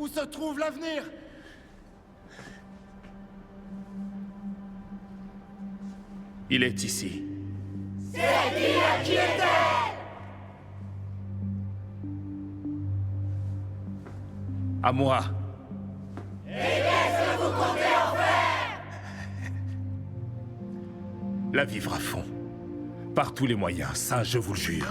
où se trouve l'avenir. Il est ici. C'est dire qui est-elle? À moi. Et qu'est-ce que vous comptez en faire? La vivre à fond. Par tous les moyens, ça je vous le jure.